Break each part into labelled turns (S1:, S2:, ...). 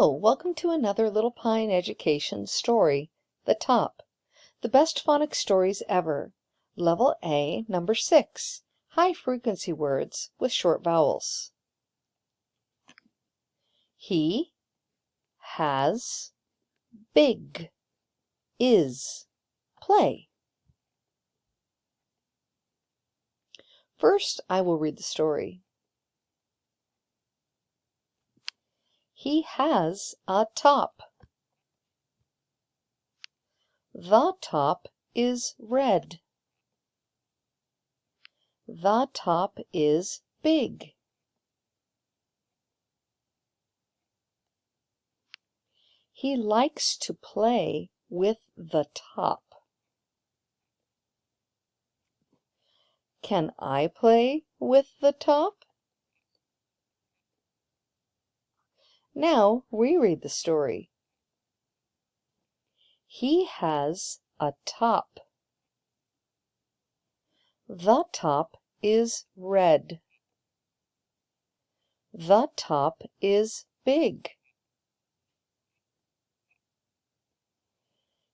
S1: Hello, welcome to another Little Pine Education story, The Top, the best phonics stories ever. Level A, number 6, high frequency words with short vowels. He has big is play. First, I will read the story. He has a top. The top is red. The top is big. He likes to play with the top. Can I play with the top? Now reread the story. He has a top. The top is red. The top is big.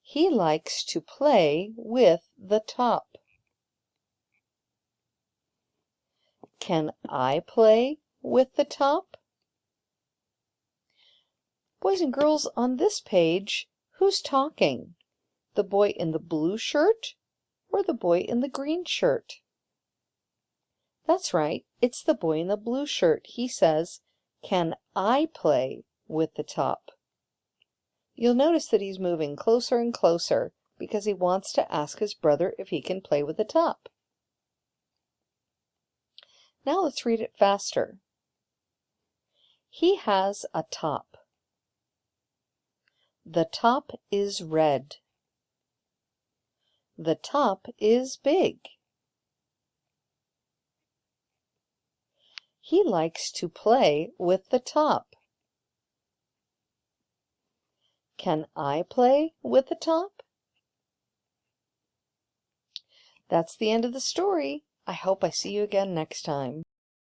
S1: He likes to play with the top. Can I play with the top? Boys and girls, on this page, who's talking? The boy in the blue shirt or the boy in the green shirt? That's right, it's the boy in the blue shirt. He says, "Can I play with the top?" You'll notice that he's moving closer and closer because he wants to ask his brother if he can play with the top. Now let's read it faster. He has a top. The top is red. The top is big. He likes to play with the top. Can I play with the top? That's the end of the story. I hope I see you again next time.